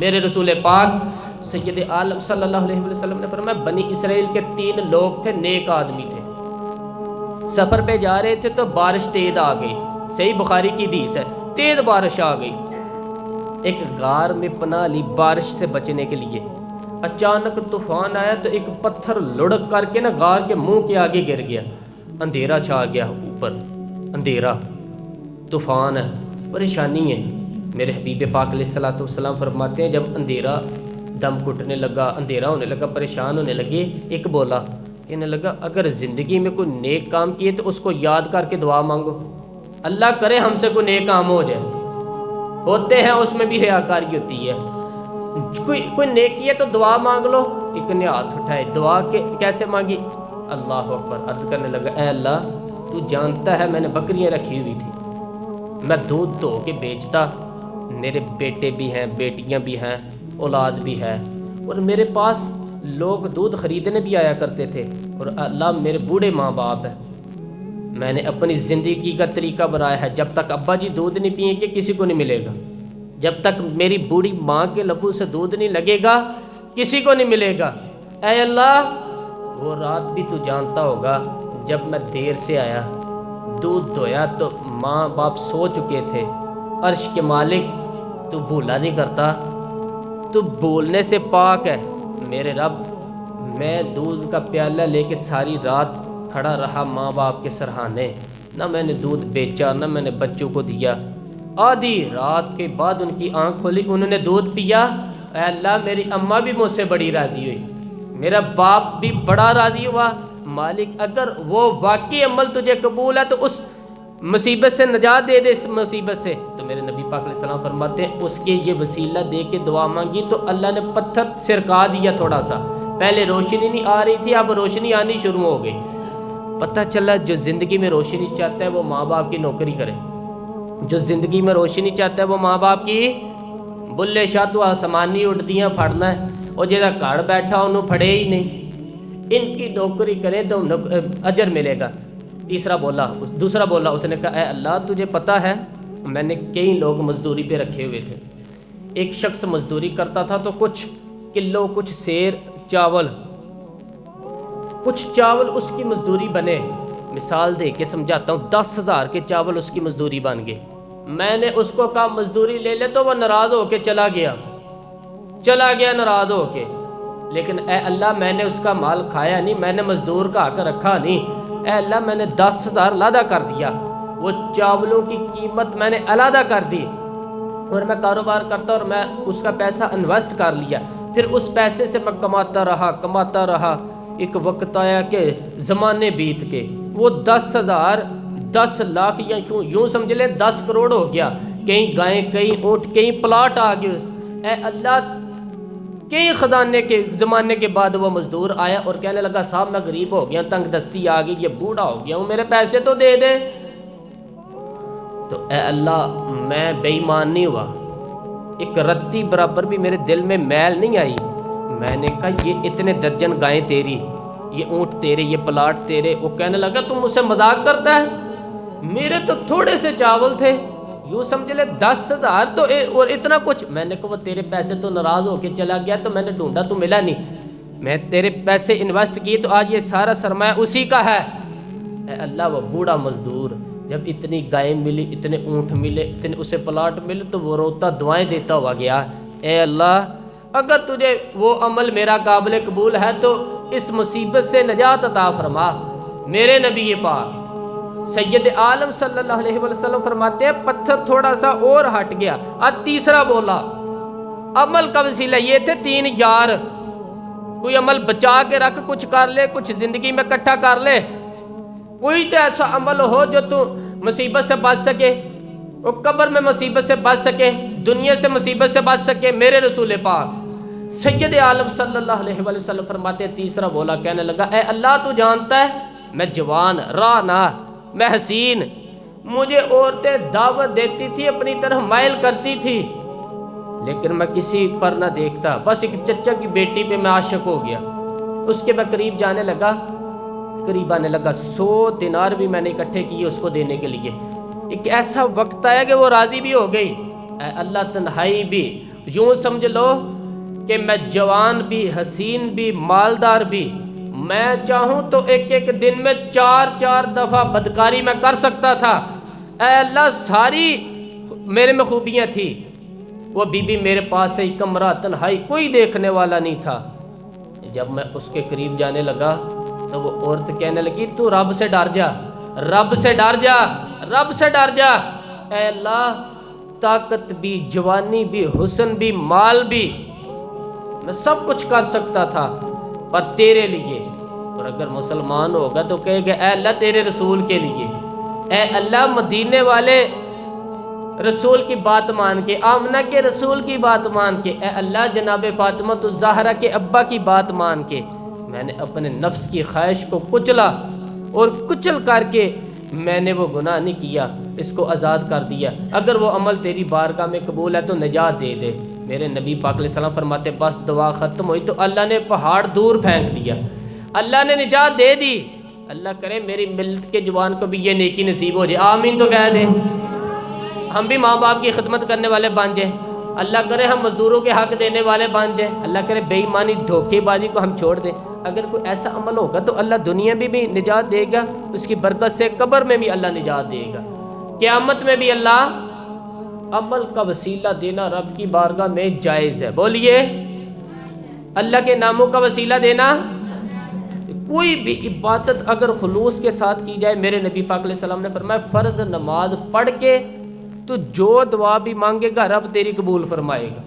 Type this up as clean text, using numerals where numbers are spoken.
میرے رسول پاک سید عالم صلی اللہ علیہ وسلم نے فرمایا بنی اسرائیل کے 3 لوگ تھے، نیک آدمی تھے، سفر پہ جا رہے تھے تو بارش تیز آ گئی، صحیح بخاری کی حدیث ہے، تیز بارش آ گئی، ایک غار میں پناہ لی بارش سے بچنے کے لیے، اچانک طوفان آیا تو ایک پتھر لڑک کر کے غار کے منہ کے آگے گر گیا، اندھیرا چھا گیا، اوپر اندھیرا، طوفان ہے، پریشانی ہے۔ میرے حبیب پاک علیہ الصلوۃ والسلام فرماتے ہیں جب اندھیرا دم گھٹنے لگا، اندھیرا ہونے لگا، پریشان ہونے لگے، ایک بولا، کہنے لگا اگر زندگی میں کوئی نیک کام کیے تو اس کو یاد کر کے دعا مانگو، اللہ کرے ہم سے کوئی نیک کام ہو جائے، ہوتے ہیں اس میں بھی ریاکاری ہوتی ہے، کوئی نیکی ہے تو دعا مانگ لو۔ ایک نے ہاتھ اٹھائے، دعا کیسے مانگی؟ اللہ اکبر، عرض کرنے لگا اے اللہ تو جانتا ہے میں نے بکریاں رکھی ہوئی تھی، میں دودھ دھو کے بیچتا، میرے بیٹے بھی ہیں، بیٹیاں بھی ہیں، اولاد بھی ہے، اور میرے پاس لوگ دودھ خریدنے بھی آیا کرتے تھے، اور اللہ میرے بوڑھے ماں باپ ہیں، میں نے اپنی زندگی کا طریقہ بنایا ہے جب تک ابا جی دودھ نہیں پئیں گے کسی کو نہیں ملے گا، جب تک میری بوڑھی ماں کے لبوں سے دودھ نہیں لگے گا کسی کو نہیں ملے گا۔ اے اللہ وہ رات بھی تو جانتا ہوگا جب میں دیر سے آیا، دودھ دھویا تو ماں باپ سو چکے تھے، عرش کے مالک تو بھولا نہیں کرتا، تو بولنے سے پاک ہے میرے رب، میں دودھ کا پیالہ لے کے ساری رات کھڑا رہا ماں باپ کے سرہانے، نہ میں نے دودھ بیچا نہ میں نے بچوں کو دیا، آدھی رات کے بعد ان کی آنکھ کھلی، انہوں نے دودھ پیا، اے اللہ میری اماں بھی مجھ سے بڑی راضی ہوئی، میرا باپ بھی بڑا راضی ہوا، مالک اگر وہ واقعی عمل تجھے قبول ہے تو اس مصیبت سے نجات دے دے، اس مصیبت سے۔ تو میرے نبی پاک علیہ السلام فرماتے ہیں اس کے یہ وسیلہ دے کے دعا مانگی تو اللہ نے پتھر سرکا دیا تھوڑا سا، پہلے روشنی نہیں آ رہی تھی اب روشنی آنی شروع ہو گئی، پتہ چلا جو زندگی میں روشنی چاہتا ہے وہ ماں باپ کی نوکری کرے، جو زندگی میں روشنی چاہتا ہے وہ ماں باپ کی، بلے شاہ تو آسمانی اڑدیاں پھڑنا ہے، اور جہاں گھر بیٹھا انہوں پھڑے ہی نہیں، ان کی نوکری کرے تو اجر ملے گا۔ دوسرا بولا اس نے کہا اے اللہ تجھے پتہ ہے میں نے کئی لوگ مزدوری پہ رکھے ہوئے تھے، ایک شخص مزدوری کرتا تھا تو کچھ کلو کچھ سیر چاول اس کی مزدوری بنے، مثال دے کے سمجھاتا ہوں، 10,000 کے چاول اس کی مزدوری بن گئے، میں نے اس کو کہا مزدوری لے لے تو وہ ناراض ہو کے چلا گیا ناراض ہو کے، لیکن اے اللہ میں نے اس کا مال کھایا نہیں، میں نے مزدور کا حق رکھا نہیں، اے اللہ میں نے 10,000 علیحدہ کر دیا، وہ چاولوں کی قیمت میں نے علیحدہ کر دی، اور میں کاروبار کرتا اور میں اس کا پیسہ انویسٹ کر لیا، پھر اس پیسے سے میں کماتا رہا، ایک وقت آیا کہ زمانے بیت کے وہ 10,000 10 لاکھ یا یوں سمجھ لیں 10 کروڑ ہو گیا، کہیں گائیں کہیں اونٹ کہیں پلاٹ آ گئے، اے اللہ کئی خزانے کے زمانے کے بعد وہ مزدور آیا اور کہنے لگا صاحب میں غریب ہو گیا، تنگ دستی آ گئی، یہ بوڑھا ہو گیا ہوں، میرے پیسے تو دے دے، تو اے اللہ میں بے ایمان نہیں ہوا، ایک رتی برابر بھی میرے دل میں میل نہیں آئی، میں نے کہا یہ اتنے درجن گائیں تیری، یہ اونٹ تیرے، یہ پلاٹ تیرے، وہ کہنے لگا تم مجھ سے مذاق کرتا ہے، میرے تو تھوڑے سے چاول تھے، یوں سمجھ لے 10,000 تو اور اتنا کچھ، میں نے کہا وہ تیرے پیسے تو ناراض ہو کے چلا گیا تو میں نے ڈھونڈا تو ملا نہیں، میں تیرے پیسے انویسٹ کیے تو آج یہ سارا سرمایہ اسی کا ہے، اے اللہ وہ بوڑھا مزدور جب اتنی گائیں ملی، اتنے اونٹ ملے، اتنے اسے پلاٹ ملے تو وہ روتا دعائیں دیتا ہوا گیا، اے اللہ اگر تجھے وہ عمل میرا قابل قبول ہے تو اس مصیبت سے نجات عطا فرما۔ میرے نبی پاک سید عالم صلی اللہ علیہ وسلم فرماتے ہیں پتھر تھوڑا سا اور ہٹ گیا، اب تیسرا بولا، عمل کا وسیلہ یہ تھے 3 یار، کوئی عمل بچا کے رکھ، کچھ کر لے، کچھ زندگی میں اکٹھا کر لے، کوئی تو ایسا عمل ہو جو تو مصیبت سے بچ سکے، وہ قبر میں مصیبت سے بچ سکے، دنیا سے مصیبت سے بچ سکے۔ میرے رسول پاک سید عالم صلی اللہ علیہ وسلم فرماتے ہیں تیسرا بولا، کہنے لگا اے اللہ تو جانتا ہے میں جوان رانا، میں حسین، مجھے عورتیں دعوت دیتی تھی، اپنی طرف مائل کرتی تھی، لیکن میں کسی پر نہ دیکھتا، بس ایک چچا کی بیٹی پہ میں عاشق ہو گیا، اس کے میں قریب آنے لگا، 100 دینار بھی میں نے اکٹھے کیے اس کو دینے کے لیے، ایک ایسا وقت آیا کہ وہ راضی بھی ہو گئی، اے اللہ تنہائی بھی یوں سمجھ لو کہ میں جوان بھی، حسین بھی، مالدار بھی، میں چاہوں تو ایک ایک دن میں 4 دفعہ بدکاری میں کر سکتا تھا۔ اے اللہ ساری میرے میں خوبیاں تھی، وہ بی بی میرے پاس ہے کمرہ تنہائی، کوئی دیکھنے والا نہیں تھا۔ جب میں اس کے قریب جانے لگا تو وہ عورت کہنے لگی تو رب سے ڈر جا، رب سے ڈر جا، رب سے ڈر جا۔ اے اللہ طاقت بھی، جوانی بھی، حسن بھی، مال بھی، میں سب کچھ کر سکتا تھا پر تیرے لیے۔ اور اگر مسلمان ہوگا تو کہے گا اے اللہ تیرے رسول کے لیے، اے اللہ مدینے والے رسول کی بات مان کے، آمنہ کے رسول کی بات مان کے، اے اللہ جناب فاطمہ الزہرا کے ابا کی بات مان کے میں نے اپنے نفس کی خواہش کو کچلا، اور کچل کر کے میں نے وہ گناہ نہیں کیا، اس کو آزاد کر دیا۔ اگر وہ عمل تیری بارگاہ میں قبول ہے تو نجات دے دے۔ میرے نبی پاک علیہ السلام فرماتے بس دعا ختم ہوئی تو اللہ نے پہاڑ دور پھینک دیا، اللہ نے نجات دے دی۔ اللہ کرے میری ملت کے جوان کو بھی یہ نیکی نصیب ہو جائے، آمین تو کہہ دیں۔ ہم بھی ماں باپ کی خدمت کرنے والے بن جائیں، اللہ کرے ہم مزدوروں کے حق دینے والے بن جائیں، اللہ کرے بے ایمانی دھوکے بازی کو ہم چھوڑ دیں۔ اگر کوئی ایسا عمل ہوگا تو اللہ دنیا میں بھی نجات دے گا، اس کی برکت سے قبر میں بھی اللہ نجات دے گا، قیامت میں بھی اللہ عمل کا وسیلہ دینا رب کی بارگاہ میں جائز ہے۔ بولیے اللہ کے ناموں کا وسیلہ دینا، کوئی بھی عبادت اگر خلوص کے ساتھ کی جائے، میرے نبی پاک علیہ السلام نے فرمایا فرض نماز پڑھ کے تو جو دعا بھی مانگے گا رب تیری قبول فرمائے گا۔